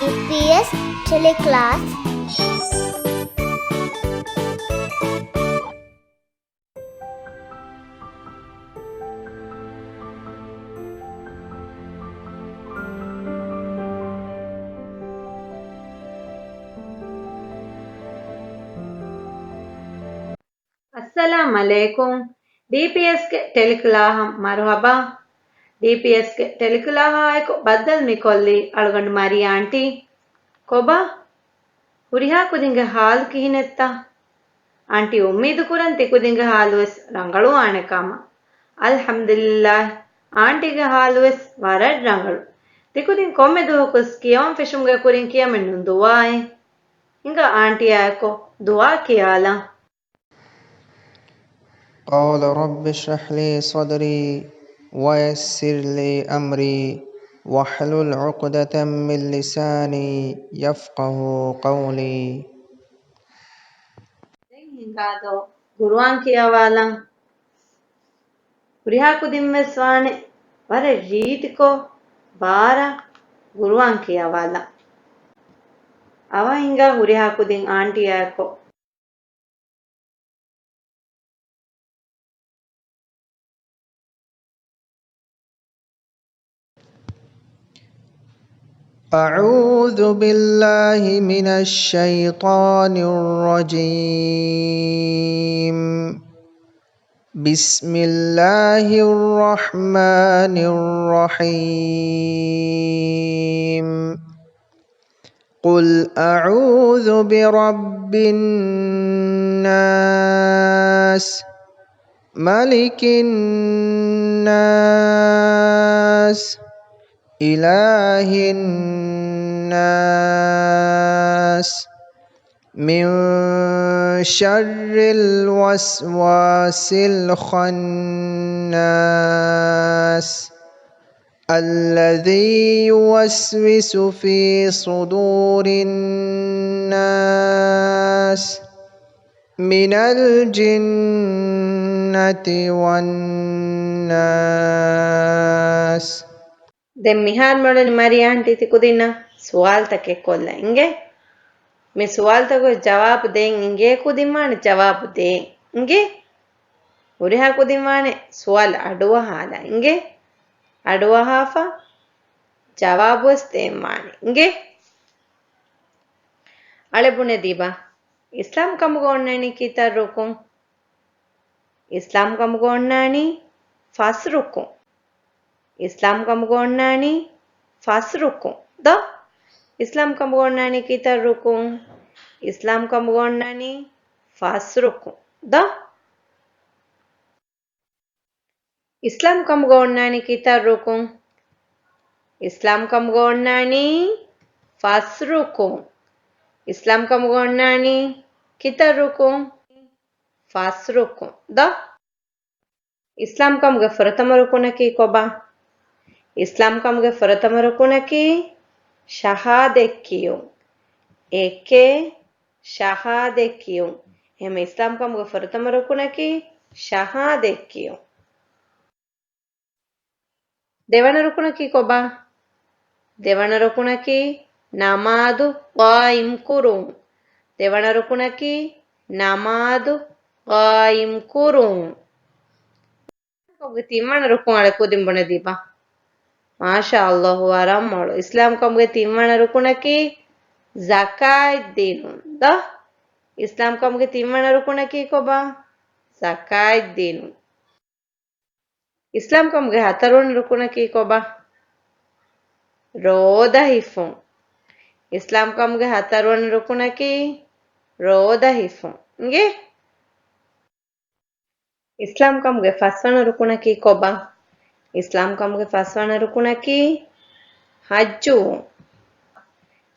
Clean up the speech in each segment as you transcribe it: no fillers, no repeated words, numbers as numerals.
EPS teleclass. अस्सलाम अलैकुम DPS के टेलिकुलाहम मरहबा DPS के टेलिकुलाहा को बदल मिकोल्ली अलगंड मारी आंटी कोबा ಹುರಿಹಾ ಕುದಿಂಗ ಹಾಲ್ ಕಿಹಿನೆತ್ತ ಆಂಟಿ ಉಮ್ಮೀದು ಕುರಂತಿ ಕುದಿಂಗ ಹಾಲುವೆಸ್ ರಂಗಳು ಆಣೆಕಾಮ ಅಲ್ಹಮ್ದುಲಿಲ್ಲಾಹ್ ಆಂಟಿಗೆ ಹಾಲುವೆಸ್ ವರಡ್ ರಂಗಳು ತಿಕುದಿನ್ ಕೊಮ್ಮೆ ದುಹಕುಸ್ ಕಿಯೋಂ ಫಿಶುಮ್ಗೆ ಕುರಿನ್ ಕಿಯಮೆನ್ನು ದುವಾಯೆ ಹಿಂಗ ಆಂಟಿ ಆಯಕೋ ದುವಾ ಕಿಯಾಲ قال رب اشرح لي صدري ويسر لي أمري واحلل عقدة من لساني يفقه قولي ಹಿಂಗಾದೋ ಗುರುವಾನ್ ಕಿಯವಾಲ ಹುರಿಹಾ ಕುದಿಮ್ಮೆಸ್ ವಾಣೆ ವರ ರೀತಿಕೋ ಬಾರ ಗುರುವಾನ್ ಕಿಯವಾಲ ಅವ ಹಿಂಗ ಹುರಿ ಹಾಕುದಿನ್ ಆಂಟಿ ಯಾಕೋ أعوذ بالله من الشيطان الرجيم بسم الله الرحمن الرحيم قل أعوذ برب الناس ملك الناس إله الناس من شر الوسواس الخناس الذي يوسوس في صدور الناس من الجنة والناس ದೆನ್ ಮಿಹಾಲ್ ಮೊಳಲಿ ಮರಿ ಆಂಟಿ ತಿಕುದಿನ ಸುವಾಲ್ ತಕೆ ಕೊಲ್ಲ ಹಿಂಗೆ ಮಿ ಸುವಾಲ್ ತಗೋ ಜವಾಬ್ ದೇಂ ಹಿಂಗೆ ಕುದಿಮಾನೆ ಜವಾಬ್ ದೇ ಹಿಂಗೆ ಹುರಿ ಹಾಕುದಿಮಾನೆ ಸುವಾಲ್ ಅಡುವ ಹಾಲ ಹಿಂಗೆ ಅಡುವ ಹಾಫ ಜವಾಬ್ ವಸ್ ದೇಮಾನೆ ಹಿಂಗೆ ಅಳೆ ಬುಣೆ ದೀಬಾ ಇಸ್ಲಾಂ ಕಮ್ಗೋಣ್ಣಾಣಿ ಕೀತಾರ್ ರುಕುಂ ಇಸ್ಲಾಂ ಕಮ್ಗೋಣ್ಣಾಣಿ ಫಸ್ ರುಕುಂ ಇಸ್ಲಾಂ ಕಮ್ಗೋಣ್ಣಾಣಿ ಫಸ್ ರುಕುಂ ದ ಇಸ್ಲಾಂ ಕಮ್ಗೋಣ್ಣಾಣಿ ಕೀತಾರ್ ರುಕುಂ ಇಸ್ಲಾಂ ಕಮ್ಗೋಣ್ಣಾಣಿ ಫಸ್ ರುಕುಂ ದ ಇಸ್ಲಾಂ ಕಮ್ಗೋಣ್ಣಾಣಿ ಕೀತಾರ್ ರುಕುಂ ಇಸ್ಲಾಂ ಕಮ್ಗೋಣ್ಣಾಣಿ ಫಸ್ ರುಕುಂ ಇಸ್ಲಾಂ ಕಮ್ಗೋಣ್ಣಾಣಿ ಕೀತಾರ್ ರುಕುಂ ಫಸ್ ರುಕುಂ ದ ಇಸ್ಲಾಂ ಕಮ್ಗೆ ಪ್ರಥಮ ರುಕುನಕಿ ಕೊಬಾ ಇಸ್ಲಾಂ ಕಮ್ಗೆ ಪ್ರಥಮ ರುಕುನಕಿ ಶಹಾದೆಕ್ಕಿಯು ಏಕೆ ಶಹಾದೆಕ್ಕಿಯು ಹೆಮ ಇಸ್ಲಾಂ ಕಮ್ಗೆ ಪ್ರಥಮ ರುಕುನಕಿ ಶಹಾದೆಕ್ಕಿಯು දෙවන රුකුණකි කොබා දෙවන රුකුණකි නමාදු වායිම් කුරුම් දෙවන රුකුණකි නමාදු වායිම් කුරුම් කොගේ තිම්මන රුකුණ අල කුදිම්බන දීපා මාෂා අල්ලාහ් වරම්මලු ඉස්ලාම් කොගේ තිම්මන රුකුණකි zakat dinun ද ඉස්ලාම් කොගේ තිම්මන රුකුණකි කොබා zakat dinun ಇಸ್ಲಾಂ ಕಮ್ಗೆ ಹತರವನ್ ರುಕುನಕಿ ಕೊಬಾ ರೋದ ಹಿಫುಂ ಇಸ್ಲಾಂ ಕಮ್ಗೆ ಹತರವನ್ ರುಕುನಕಿ ರೋದ ಹಿಫುಂ ಹಿಂಗೆ ಇಸ್ಲಾಂ ಕಮ್ಗೆ ಫಸ್ವನ ರುಕುನಕಿ ಕೊಬಾ ಇಸ್ಲಾಂ ಕಮ್ಗೆ ಫಸ್ವನ ರುಕುನಕಿ ಹಜ್ಜು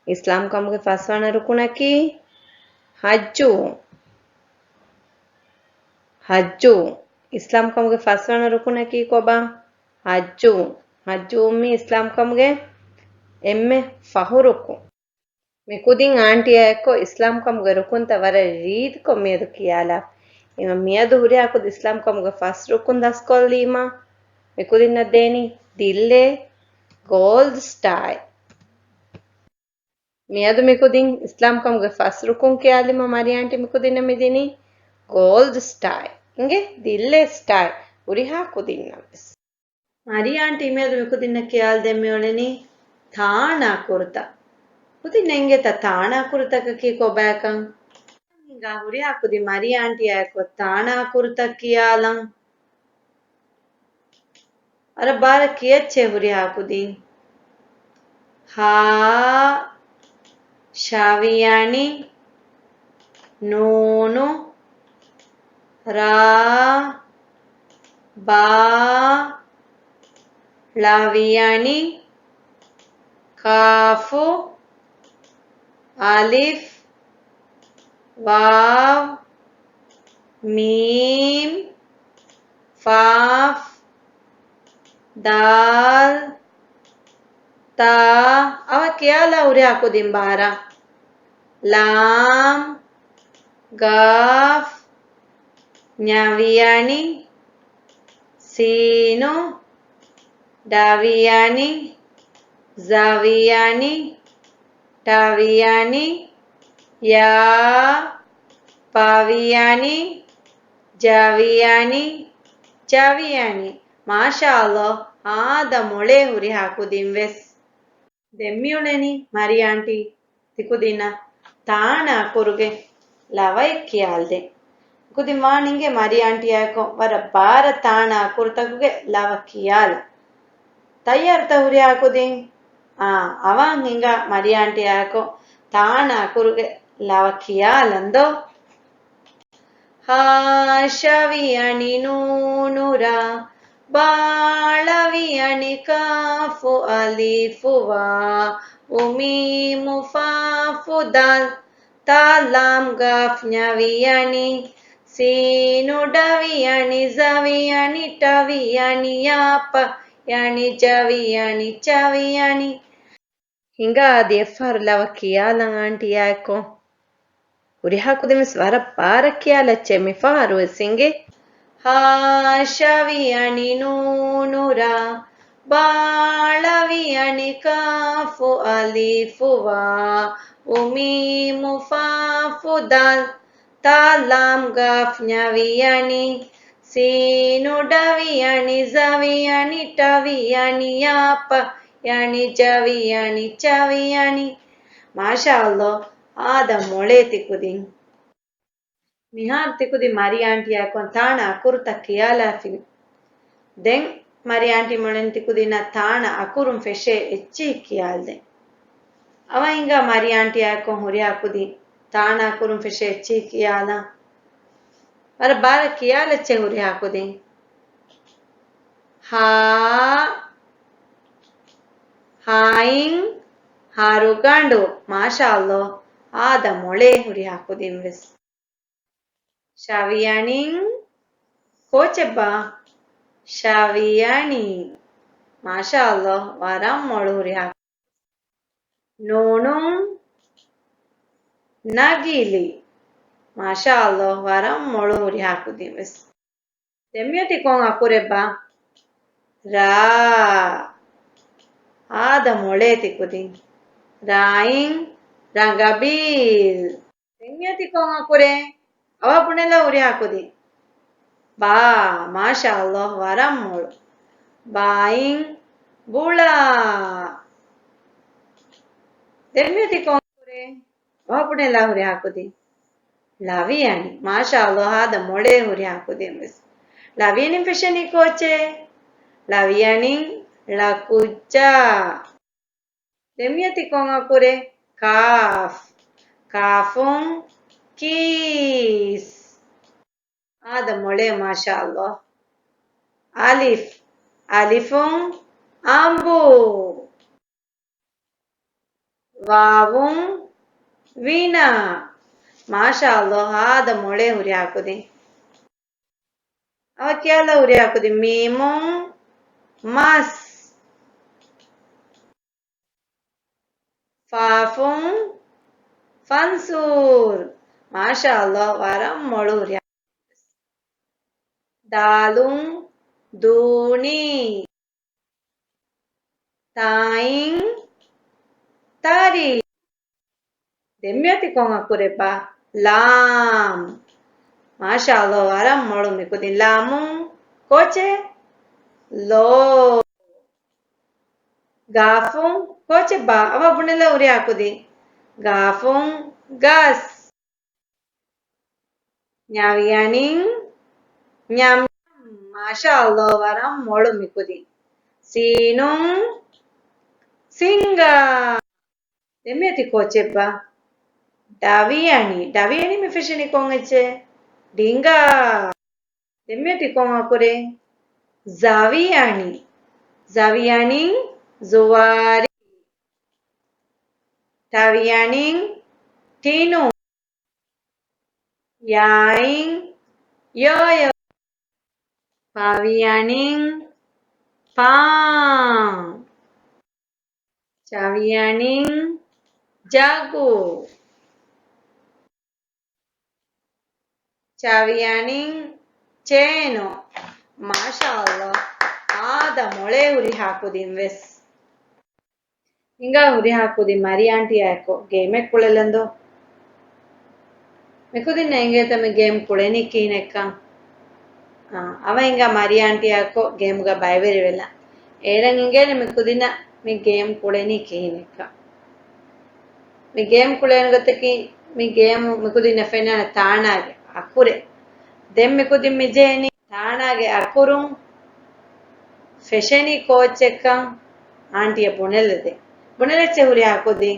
ಇಸ್ಲಾಂ ಕಮ್ಗೆ ಫಸ್ವನ ರುಕುನಕಿ ಹಜ್ಜು ಹಜ್ಜು ಇಸ್ಲಾಂ ಕಮ್ಗೆ ಫಸ್ವನ ರುಕುನಕಿ ಕೊಬಾ ಹಜ್ಜು ಹಜ್ಜು ಉಮ್ಮಿ ಇಸ್ಲಾಂ ಕಮ್ಗೆ ಎಮ್ಮೆ ಫಹು ರುಕು ಮಿಕುದಿನ್ ಆಂಟಿಯಾಯಕೋ ಇಸ್ಲಾಂ ಕಮ್ಗೆ ರುಕುಂತ ವರ ರೀತ್ ಕೊ ಮಿಯದು ಕಿಯಾಲ ಇಮ ಮಿಯದು ಹುರಿ ಹಾಕುದು ಇಸ್ಲಾಂ ಕಮ್ಗೆ ಫಸ್ಟ್ ರುಕುನ್ ದಸ್ಕೊಲ್ಲೀಮ ಮಿಕುದಿನ್ ದೇನಿ ದಿಲ್ಲೆ ಗೋಲ್ಡ್ ಸ್ಟಾಯ್ Miadu mikudin Islam kamge fasrukun kiyalima mari aunty mikudinna midini gold style. Inge dille style. Uriha kudinna bes. Mari aunty miadu mikudinna kiyal demme oleni thana kurta. Kudinna inge ta thana kurta ki ko bakan. Inga uriha kudi mari aunty ayako thana kurta kiyalan. Ara bara kiyache uriha kudin. Ha Shaviani Nunu Ra Ba Laviani Kafu Alif Vav Mim Faf Dal Ta awa kiyala uri hakudin bara Lam Gaf Nyaviani Sinu Daviani Zaviani Taviani Ya Paviani Javiani Chaviani Masha Allah ಆದ ಮೊಳೆ ಹುರಿ ಹಾಕುದಿಂವೆಸ್ ದೆಮ್ಮಿಯುಳೆನಿ ಮರಿ aunty ತಿಕುದಿನ ತಾಣ ಕೊರುಗೆ ಲವೈ ಕಿಯಾಲ್ದೆ ಕುದಿ ಮಾಣಿಂಗೆ ಮರಿ aunty ಯಾಕೋ ವರ ಬಾರ ತಾಣ ಕುರ್ತಗುಗೆ ಲವ ಕಿಯಾಲ ತಯ್ಯಾರ್ತ ಹುರಿ ಹಾಕುದಿ ಅವಾಂಗ್ ಹಿಂಗ ಮರಿ ಆಂಟಿ ಯಾಕೋ ತಾಣ ಕುರುಗೆ ಲವ ಕಿಯಾಲಂದೋ ಹಾಶವಿಯಣಿ ನೂನುರ ಬಾಳವಿಯಣಿ ಕಾಫು ಅಲಿಫು ವಾವು ಮೀಮು ಫಾಫು ದಾಲ್ ತಾಲಾಂ ಗಾಫ್ ನ್ಯವಿಯಣಿ ಸೀನು ಡವಿಯಣಿ ಝವಿಯಣಿ ಟವಿಯಣಿ ಯಾಪ ಯಣಿ ಜವಿಯಣಿ ಚವಿಯಣಿ ಹಿಂಗ ಅದು ಎಫ್ಫಾರ್ ಲವ ಕಿಯಾಲ ಆಂಟಿ ಯಾಕೋ uri hakudemis vara parakiyalache mifaru singe ಹಾಶವಿಯಣಿ ನೂನುರ ಬಾಳವಿಯಣಿ ಕಾಫು ಅಲಿಫು ವಾವು ಮೀಮು ಫಾಫು ದಾಲ್ ತಾಲಾಂ ಗಾಫ್ ನ್ಯವಿಯಣಿ ಸೀನು ಡವಿಯಣಿ ಝವಿಯಣಿ ಟವಿಯಣಿ ಯಾಪ ಯಣಿ ಜವಿಯಣಿ ಚವಿಯಣಿ ಮಾಶಾ ಅಲ್ಲೋ ಆದ ಮೊಳೆ ತಿಕುದಿನ್ ಮಿಹಾರ್ ತಿಕುದಿ ಮರಿ ಆಂಟಿ ಯಾಕೊನ್ ತಾಣ ಅಕುರುತ ಕಿಯಾಲಾಫಿನ್ ದೆನ್ ಮರಿ ಆಂಟಿ ಮೊಳೆನ್ ತಿಕುದಿನ ತಾಣ ಅಕುರುಂ ಫೆಶೆ ಎಚ್ಚಿ ಕಿಯಾಲ್ದೆ ಅವ ಹಿಂಗ ಮರಿ ಆಂಟಿ ಯಾಕೊನ್ ಹುರಿ ಹಾಕುದಿ ತಾಣ ಅಕುರುಂ ಫೆಶೆ ಎಚ್ಚಿ ಕಿಯಾಲ ವರ ಬಾರ ಕಿಯಾಲೆಚ್ಚೆ ಹುರಿ ಹಾಕುದಿ ಹಾ ಹಾಯಿನ್ ಹಾರುಗಂಡು ಮಾಶಾ ಅಲ್ಲೋ ಆದ ಮೊಳೆ ಹುರಿ ಹಾಕುದಿಂವೆಸ್ ಶಾವಿಯಾಣಿಂಗ್ ಕೋಚೆಬ್ಬ ಶಾವಿಯಾಣಿ ಮಾಶಾ ಅಲ್ಲೋ ವರಂ ಮೊಳು ಹುರಿ ಹಾಕು ನೋಣುಂ ನಗಿಲಿ ಮಾಶಾ ಅಲ್ಲೋ ವರಂ ಮೊಳು ಹುರಿ ಹಾಕುದಿಂವೆಸ್ ದೆಮ್ಯತಿ ಕೊಂಗ್ ಅಕುರೆಬ್ಬ ರಾ ಆದ ಮೊಳೆ ತಿಕುದಿನ್ ರಾಯಿಂಗ್ ರಂಗಬೀಲ್ ದೆಮ್ಯತಿ ಕೊಂಗ್ ಅಕುರೆ ಅವ ಪುಣೆಲ್ಲ ಉರಿ ಹಾಕುದಿ ಬಾ ಮಾಶಾ ಅಲ್ಲೋ ವರಂ ಮೊಳು ಬಾಯಿಂಗ್ ಬುಳ ದೆಮ್ಯತಿ ಕೊಂಗ್ ಅಕುರೆ ಅವ ಪುಣೆಲ್ಲ ಹುರಿ ಹಾಕುದಿ ಲವಿಯಾಣಿ ಮಾಶಾ ಅಲ್ಲೋ ಆದ ಮೊಳೆ ಹುರಿ ಹಾಕುದಿ ಎಂಬಸ್ ಲವಿಯಣಿ ಫೆಶನಿ ಕೋಚೆ ಲವಿಯಣಿ ಲಕುಚ್ಚ ದೆಮ್ಯತಿ ಕೊಂಗ್ ಅಕುರೆ ಕಾಫ್ ಕಾಫುಂ ಕೀಸ್ ಆದ ಮೊಳೆ ಮಾಶಾ ಅಲ್ಲೋ ಅಲಿಫ್ ಅಲಿಫುಂ ಅಂಬು ವಾವುಂ ವೀಣ ಮಾಶಾ ಅಲ್ಲೋ ಆದ ಮೊಳೆ ಹುರಿ ಹಾಕುದಿ ಅವಕ್ಕೆಲ್ಲ ಹುರಿ ಹಾಕುದಿ ಮೀಮುಂ ಮಸ್ ಫಾಫುಂ ಫನ್ಸೂರ್ ಮಾಶಾ ಅಲ್ಲೋ ವರಂ ಮೊಳು ಹುರಿ ದಾಲುಂ ದೂಣಿ ತಾಯಿಂಗ್ ತಾರಿ Demiati kon akure ba. Lam. Mashallah waram molu mikudin lamun. Koche. Lo. Gafun. Koche ba. Ava bunela uri akudi. Gafun. Gas. Nyavianing. Nyam. Mashallah waram molu mikudi. Sinung. Singa. Demiati koche ba. Daviani me fishini kongeche. Dinga. Demiati kon akure. Zaviani zuwari. Tavianing tinu. Yaing yoyo. Pavianing pang. Chavianing jagu. Chavianing cheno. Mashallah. ಆದ ಮೊಳೆ ಉರಿ ಹಾಕುದಿನ್ ವೆಸ್ ಹಿಂಗ ಉರಿ ಹಾಕುದಿ ಮರಿ aunty ಯಾಕೋ ಗೇಮೆ ಕುಳೆಲಂದು ಮೆಕುದಿನ್ ಹೆಂಗೆ ತಮೆ game ಕುಳೆನಿ ಕೀನೆಕ್ಕ ಅವ ಹಿಂಗ ಮರಿ ಆಂಟಿ ಯಾಕೋ ಗೇಮ್ಗ ಬೈವೆರಿವೆಲ್ಲ ಏರಂಗ ಹಿಂಗೇನೆ ಮೆಕುದಿನ ಮಿ ಗೇಮ್ ಕುಳೆನಿ ಕೀನೆಕ್ಕ ಮಿ ಗೇಮ್ ಕುಳೆನ ಗೊತ್ತಕಿ ಮಿ ಗೇಮ್ ಮೆಕುದಿನ ಫೆನ ತಾಣಾಗೆ ಅಕುರೆ ದೆಮ್ ಮೆಕುದಿನ್ ಮಿಜೇನಿ ತಾಣಾಗೆ ಅಕುರುಂ ಫೆಶನಿ ಕೋಚೆಕ್ಕ ಆಂಟಿಯ ಬುಣೆಲದೆ ಬುಣೆಲೆಚ್ಚೆ ಹುರಿ ಹಾಕೋದಿ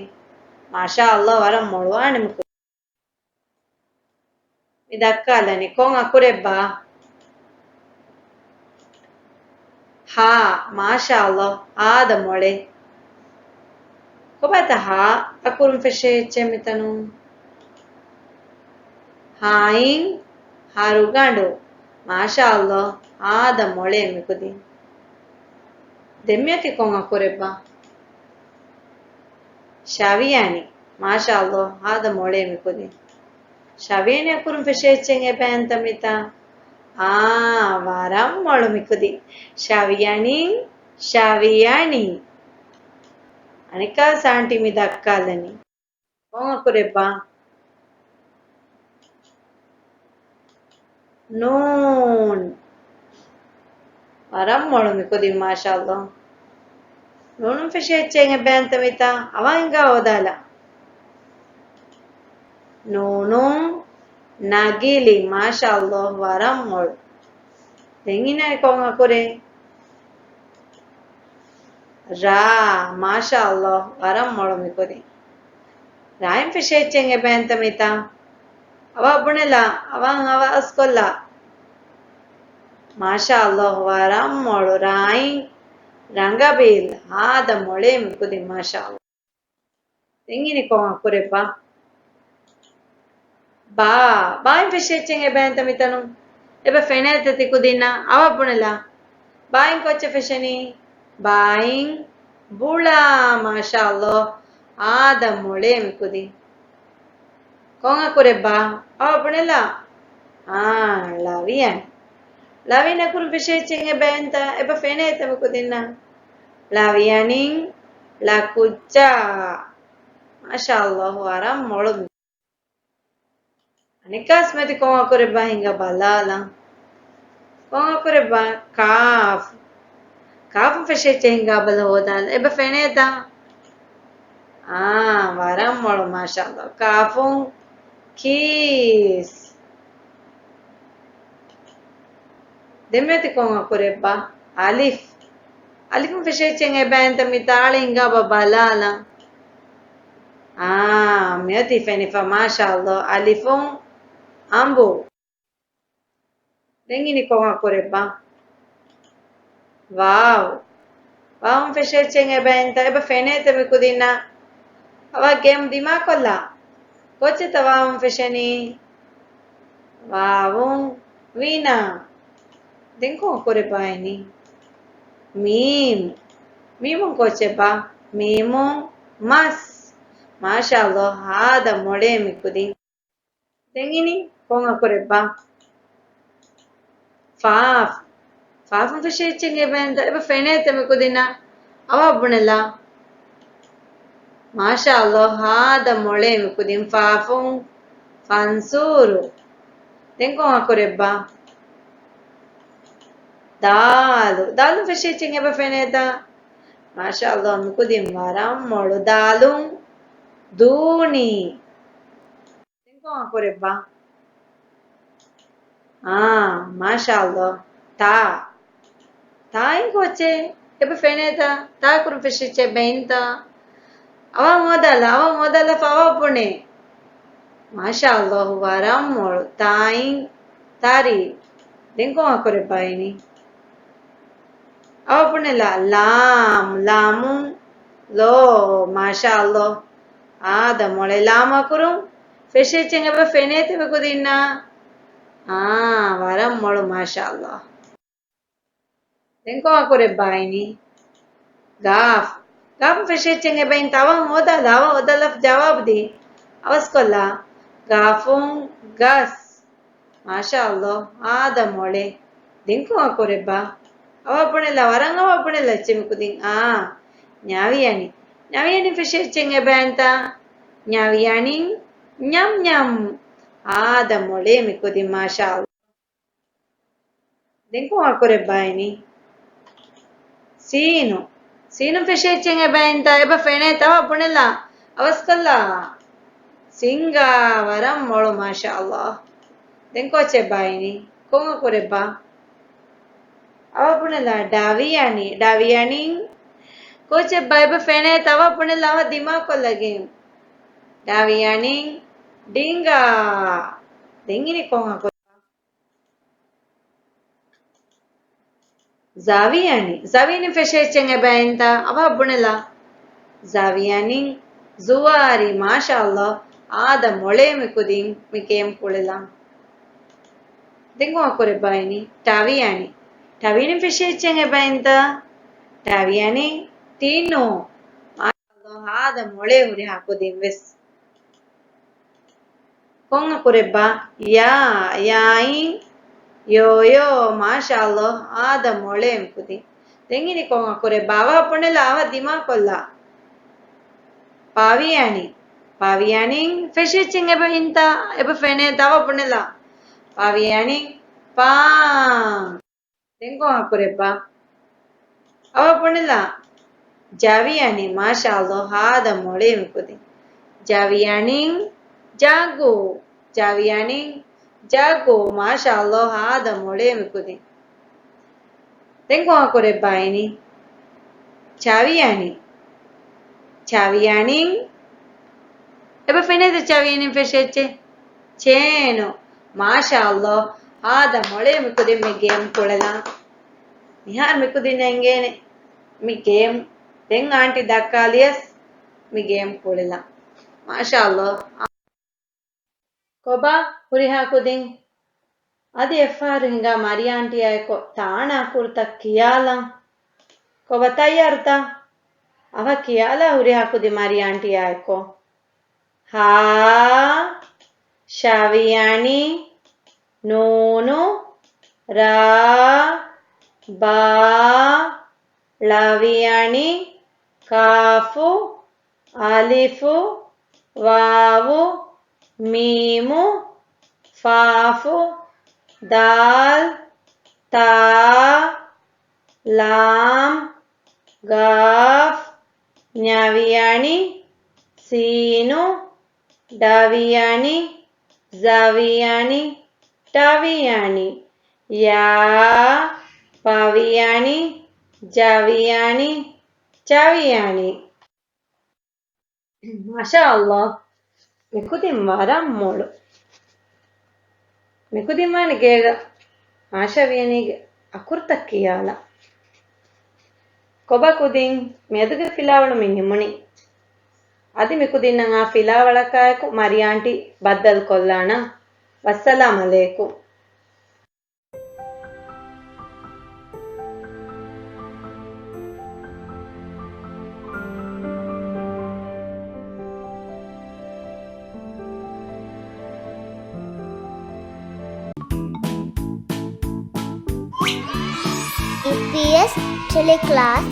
ಮಾಷಾ ಅಲ್ಲ ವರ ಮೊಳುವ ನಿಮ್ಕು ಇದಕ್ಕಲ್ಲನಿ ಕೊಂಗ್ ಅಕುರೆಬ್ಬ ಹಾ ಮಾಷಾ ಅಲ್ಲ ಆದ ಮೊಳೆ ಕೊಬಾತ ಹಾ ಅಕುರುಂ ಫೆಶೆ ಚೆಮಿತನು ಹಾಯಿಂಗ್ ಹಾರುಗಾಂಡು ಮಾಷಾ ಅಲ್ಲ ಆದ ಮೊಳೆ ಮಿಕುದಿ ದೆಮ್ಯತಿ Kong ಅಕುರೆಬ್ಬ Shaviani. MashaAllah. Hada mole mikudi. Shaviani akurum feshechenge bantamita. Varam molu mikudi. Shaviani. Anika santi midakkalani. Konga kureba. Noon. Varam molu mikudi. MashaAllah. Noonum feshechenge bantamita. Awainga odala. Noonum nagili. MashaAllah. Varam molu. Dengina konga kure. Ra, mashallah, varam molu mikudi. Raim fishechenge bantamita. Ava bunela, ava askolla. Mashallah, varam molu raim. Rangabil, hada mole mikudi, mashallah. Tengini konga kurepa. Baim fishechenge bantamita no. Eba fenete tikudina, ava bunela. Baim koche fisheni. Baing bula mashallah ada mole mikudi konga kurebba apunela lavian kur fishechenge benta eba fenete mikudina lavianing la kucha mashallah waram molu anikas meti konga kurebba hinga balala konga kurebba Kafum feshechenga bala hodal. Eba feneta. Varam molu mashallah. Kafum kiss. Demeti konga kurebba. Alif. Alifum feshechenga banta mitali hinga babalala. Meti fenifa mashallah. Alifum ambu. Dengini konga kurebba. Wow. Vamos feshechenga banta. Eba feneta mikudina. Ava game dima kolla. Koche tawam fesheni. Vavum vina. Denko kore paini. Mimum koche pa. Mimum mas. Mashallah. Hada mole mikudi. Dengini konga kore pa. Fafum feshechenge benda. Eba fenete mikudina. Ava bunela. Masha Allah, hada mole mikudim fafung fansuru. Tengo ako reba. Dalu. Dalu fishing eba feneda. Masha Allah, mikudim waram molu dalung duni. Tengo ako reba. Masha Allah. Ta. Ta ingo che. Eba feneda. Ta kuru fishing benta. Awa modala fawa pune. Masha Allah, waram molu. Tain tari. Tengo ako reba ini. Awa pune la. Lam. Lamun. Lo. Masha Allah. Ada mole lama kurum. Fishing eba fenete bekudina. Waram molu Masha Allah. Tengo ako reba ini. Gaf. Gaf fishing eba in tawa modala jawab di. Awas kolla. Gafung gas. Masha Allah. Ada mole. Tengo ako reba. Awa punela warang awa punela chimikuding. Nyaviyani. Nyaviyani fishing eba anta. Nyaviyani nyam nyam. Ada mole mikudim Masha Allah. Tengo ako reba ini. Sino. Sino fishing eba anta. Eba fene tawa punela. Awas kolla. Singa waram molu Masha Allah. Tengo cheba ini. Konga kureba. Awa punela daviyani. Daviyani. Koche eba fene tawa punela awa dima ko lagim. Daviyani. Dinga. Dingini konga kureba. Zaviyani. Zaviyani fishing eba anta. Awa punela. Zaviyani. Zuwari Masha Allah. Ada mole mikudim mikem kulila. Tengo ako reba ini. Taviyani. Taviyani fishing eba anta. Taviyani tino. Masha Allah. Ada mole huri hakudim vis. Konga ako reba. Ya. Yain. Yo. Masha Allah. Ada mole mikudim. Tengini konga ako reba. Awa punela awa dima kolla. Paviyani. Paviyani fishing eba inta. Eba fene tawa punela. Paviyani pang. Tengo ako reba. Awa punela. Javiyani. Masha Allah. Hada mole mukudi. Javiyani jago. Javiyani jago. Masha Allah. Hada mole mukudi. Tengo ako reba ini. Chaviyani. Chaviyani. Eba fene chaviyani fishing. Cheno. Masha Allah. Ada mole mikudim me game kulala. Nihar mikudin engene. Mi game. Deng auntie dakalias. Mi game kulala. Masha Allah. Koba huri hakudin. Adi effar hinga Mari auntie ayko taana kurta kiyala. Koba tayyarta. Ava kiyala huri hakudi Mari auntie ayko. Ha. Shaviyani. Nono. Ra. Ba. Laviyani. Kafu. Alifu. Vavu. Mimu. Fafu. Dal. Ta. Lam. Gaf. Nyaviyani. Sinu. Daviyani. Zaviyani. Taviyani. Ya. Paviyani. Javiyani. Chaviyani. Masha Allah. Mikudim waram molu. Mikudim manigega. Ashaviyaniga akurta kiyala. Koba kudin meduga filawlu minimuni. Adi mikudin nga filawalakayaku Mari auntie baddal kollana. Wassalamu alaikum. EPS Teleclass